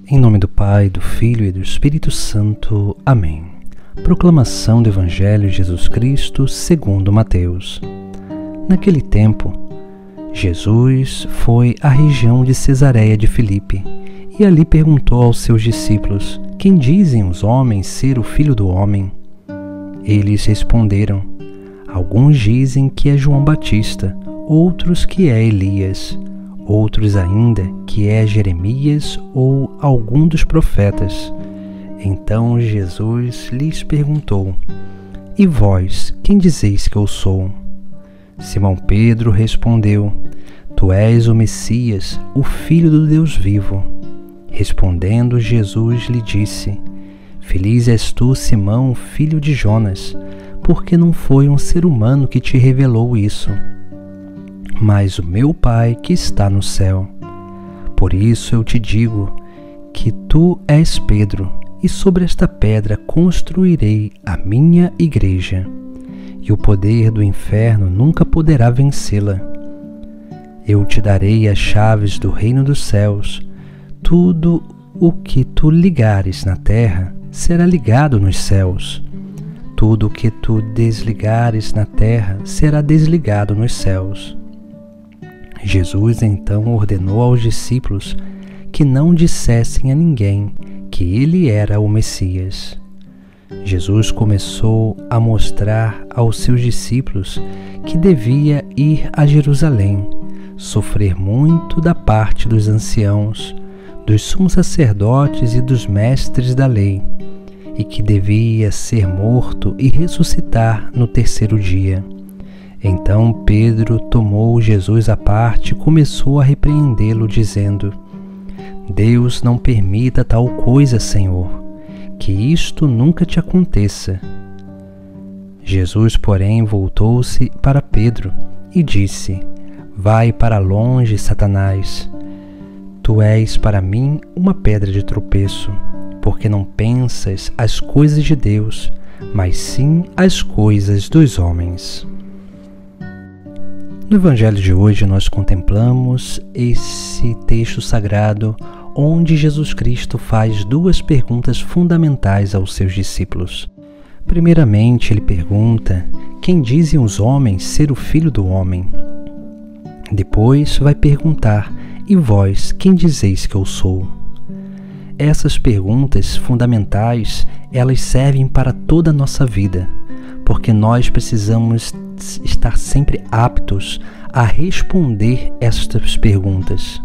Em nome do Pai, do Filho e do Espírito Santo. Amém. Proclamação do Evangelho de Jesus Cristo segundo Mateus. Naquele tempo, Jesus foi à região de Cesareia de Filipe e ali perguntou aos seus discípulos: Quem dizem os homens ser o Filho do Homem? Eles responderam: Alguns dizem que é João Batista, outros que é Elias, outros ainda que é Jeremias ou algum dos profetas. Então Jesus lhes perguntou: E vós, quem dizeis que eu sou? Simão Pedro respondeu: Tu és o Messias, o Filho do Deus vivo. Respondendo, Jesus lhe disse: Feliz és tu, Simão, filho de Jonas, porque não foi um ser humano que te revelou isso, mas o meu Pai que está no céu. Por isso eu te digo que tu és Pedro, e sobre esta pedra construirei a minha igreja, e o poder do inferno nunca poderá vencê-la. Eu te darei as chaves do reino dos céus. Tudo o que tu ligares na terra será ligado nos céus. Tudo o que tu desligares na terra será desligado nos céus. Jesus então ordenou aos discípulos que não dissessem a ninguém que ele era o Messias. Jesus começou a mostrar aos seus discípulos que devia ir a Jerusalém, sofrer muito da parte dos anciãos, dos sumos sacerdotes e dos mestres da lei, e que devia ser morto e ressuscitar no terceiro dia. Então Pedro tomou Jesus à parte e começou a repreendê-lo, dizendo: Deus não permita tal coisa, Senhor, que isto nunca te aconteça. Jesus, porém, voltou-se para Pedro e disse: Vai para longe, Satanás. Tu és para mim uma pedra de tropeço, porque não pensas as coisas de Deus, mas sim as coisas dos homens. No Evangelho de hoje nós contemplamos esse texto sagrado onde Jesus Cristo faz duas perguntas fundamentais aos seus discípulos. Primeiramente, ele pergunta: Quem dizem os homens ser o Filho do Homem? Depois vai perguntar: E vós, quem dizeis que eu sou? Essas perguntas fundamentais, elas servem para toda a nossa vida, porque nós precisamos estar sempre aptos a responder estas perguntas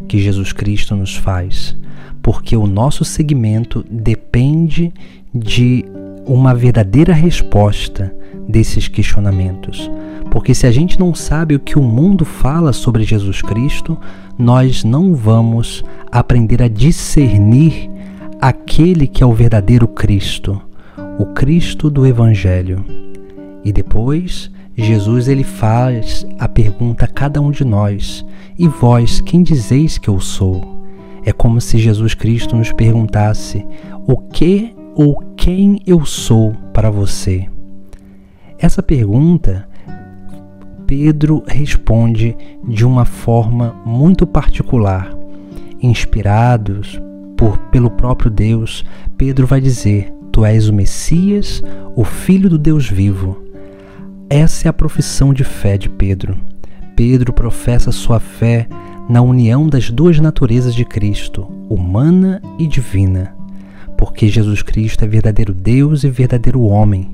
que Jesus Cristo nos faz, porque o nosso seguimento depende de uma verdadeira resposta desses questionamentos. Porque se a gente não sabe o que o mundo fala sobre Jesus Cristo, nós não vamos aprender a discernir aquele que é o verdadeiro Cristo, o Cristo do Evangelho. E depois, Jesus ele faz a pergunta a cada um de nós: E vós, quem dizeis que eu sou? É como se Jesus Cristo nos perguntasse: O que ou quem eu sou para você? Essa pergunta, Pedro responde de uma forma muito particular. Inspirados pelo próprio Deus, Pedro vai dizer: Tu és o Messias, o Filho do Deus vivo. Essa é a profissão de fé de Pedro. Pedro professa sua fé na união das duas naturezas de Cristo, humana e divina, porque Jesus Cristo é verdadeiro Deus e verdadeiro homem.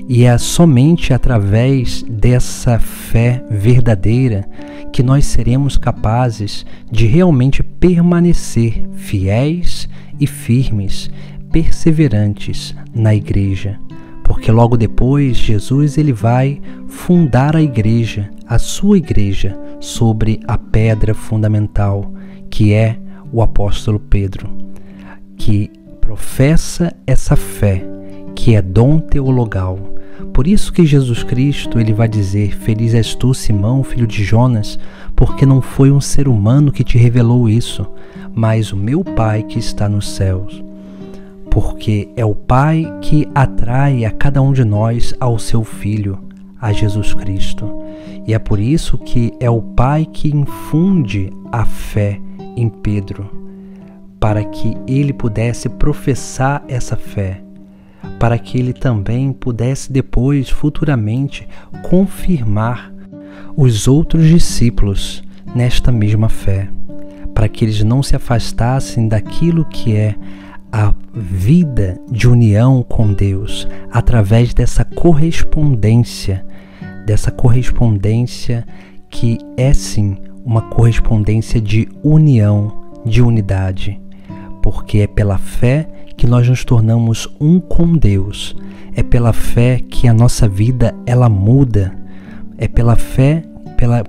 E é somente através dessa fé verdadeira que nós seremos capazes de realmente permanecer fiéis e firmes, perseverantes na igreja. Porque logo depois Jesus ele vai fundar a igreja, a sua igreja, sobre a pedra fundamental, que é o apóstolo Pedro, que professa essa fé, que é dom teologal. Por isso que Jesus Cristo ele vai dizer: Feliz és tu, Simão, filho de Jonas, porque não foi um ser humano que te revelou isso, mas o meu Pai que está nos céus. Porque é o Pai que atrai a cada um de nós ao seu Filho, a Jesus Cristo. E é por isso que é o Pai que infunde a fé em Pedro, para que ele pudesse professar essa fé, para que ele também pudesse depois, futuramente, confirmar os outros discípulos nesta mesma fé, para que eles não se afastassem daquilo que é a vida de união com Deus, através dessa correspondência que é sim uma correspondência de união, de unidade, porque é pela fé que nós nos tornamos um com Deus, é pela fé que a nossa vida ela muda, é pela fé,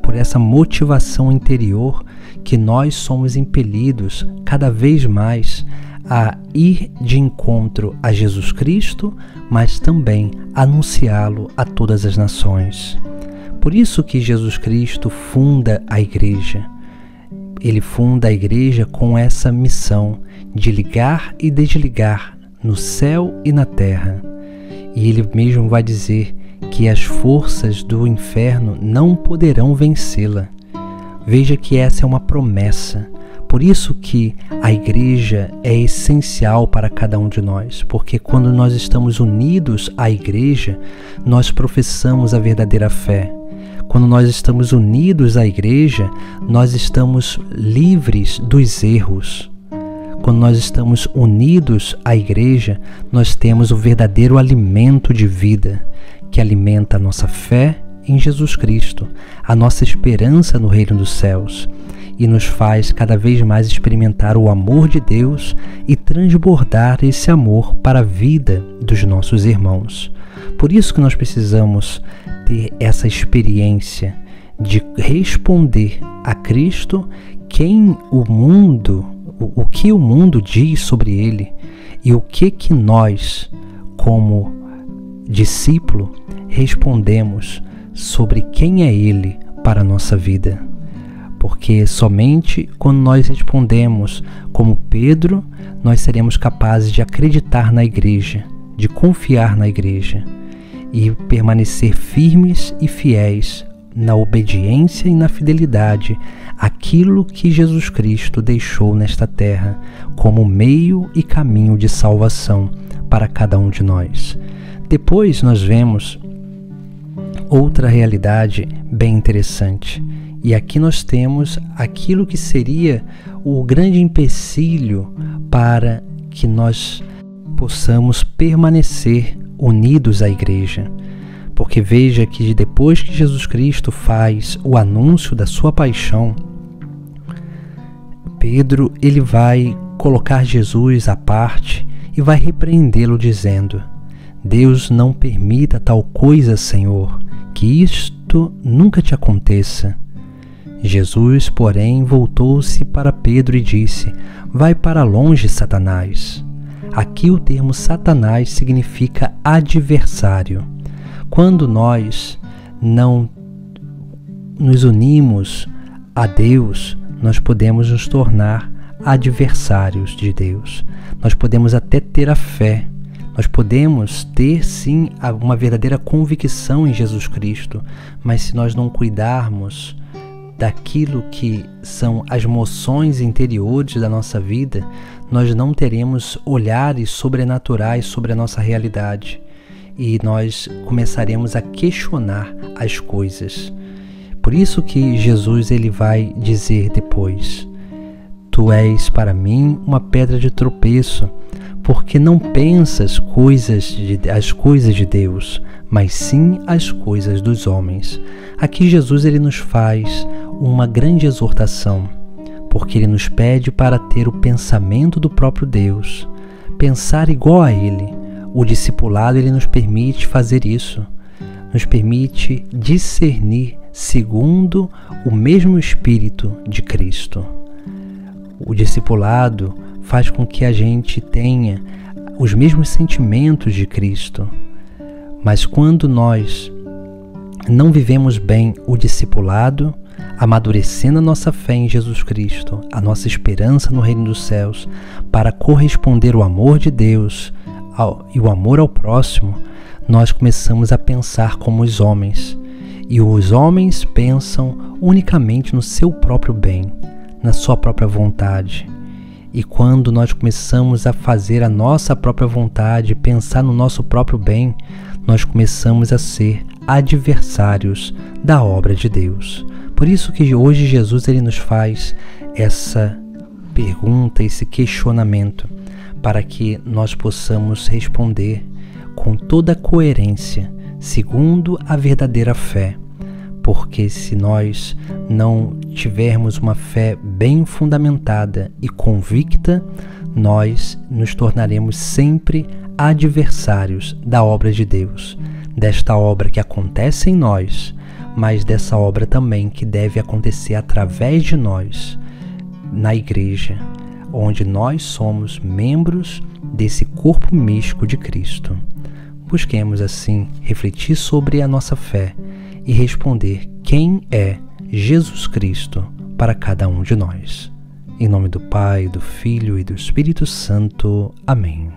por essa motivação interior que nós somos impelidos cada vez mais a ir de encontro a Jesus Cristo, mas também anunciá-lo a todas as nações. Por isso que Jesus Cristo funda a igreja. Ele funda a igreja com essa missão de ligar e desligar no céu e na terra. E ele mesmo vai dizer que as forças do inferno não poderão vencê-la. Veja que essa é uma promessa. Por isso que a igreja é essencial para cada um de nós, porque quando nós estamos unidos à igreja, nós professamos a verdadeira fé. Quando nós estamos unidos à igreja, nós estamos livres dos erros. Quando nós estamos unidos à igreja, nós temos o verdadeiro alimento de vida, que alimenta a nossa fé em Jesus Cristo, a nossa esperança no reino dos céus, e nos faz cada vez mais experimentar o amor de Deus e transbordar esse amor para a vida dos nossos irmãos. Por isso que nós precisamos ter essa experiência de responder a Cristo o que o mundo diz sobre Ele e o que nós, como discípulo, respondemos sobre quem é Ele para a nossa vida. Porque somente quando nós respondemos como Pedro, nós seremos capazes de acreditar na igreja, de confiar na igreja e permanecer firmes e fiéis na obediência e na fidelidade àquilo que Jesus Cristo deixou nesta terra como meio e caminho de salvação para cada um de nós. Depois nós vemos outra realidade bem interessante. E aqui nós temos aquilo que seria o grande empecilho para que nós possamos permanecer unidos à igreja. Porque veja que depois que Jesus Cristo faz o anúncio da sua paixão, Pedro ele vai colocar Jesus à parte e vai repreendê-lo dizendo: Deus não permita tal coisa, Senhor, que isto nunca te aconteça. Jesus, porém, voltou-se para Pedro e disse: Vai para longe, Satanás. Aqui o termo Satanás significa adversário. Quando nós não nos unimos a Deus, nós podemos nos tornar adversários de Deus. Nós podemos até ter a fé, nós podemos ter sim uma verdadeira convicção em Jesus Cristo, mas se nós não cuidarmos daquilo que são as moções interiores da nossa vida, nós não teremos olhares sobrenaturais sobre a nossa realidade e nós começaremos a questionar as coisas. Por isso que Jesus ele vai dizer depois: Tu és para mim uma pedra de tropeço, porque não pensas as coisas de Deus, mas sim as coisas dos homens. Aqui Jesus ele nos faz uma grande exortação, porque ele nos pede para ter o pensamento do próprio Deus, pensar igual a Ele. O discipulado ele nos permite fazer isso, nos permite discernir segundo o mesmo Espírito de Cristo. O discipulado faz com que a gente tenha os mesmos sentimentos de Cristo, mas quando nós não vivemos bem o discipulado, amadurecendo a nossa fé em Jesus Cristo, a nossa esperança no reino dos céus, para corresponder ao amor de Deus e o amor ao próximo, nós começamos a pensar como os homens. E os homens pensam unicamente no seu próprio bem, na sua própria vontade. E quando nós começamos a fazer a nossa própria vontade, pensar no nosso próprio bem, nós começamos a ser adversários da obra de Deus. Por isso que hoje Jesus ele nos faz essa pergunta, esse questionamento, para que nós possamos responder com toda a coerência, segundo a verdadeira fé. Porque se nós não tivermos uma fé bem fundamentada e convicta, nós nos tornaremos sempre adversários da obra de Deus, desta obra que acontece em nós, mas dessa obra também que deve acontecer através de nós, na igreja, onde nós somos membros desse corpo místico de Cristo. Busquemos assim refletir sobre a nossa fé e responder quem é Jesus Cristo para cada um de nós. Em nome do Pai, do Filho e do Espírito Santo. Amém.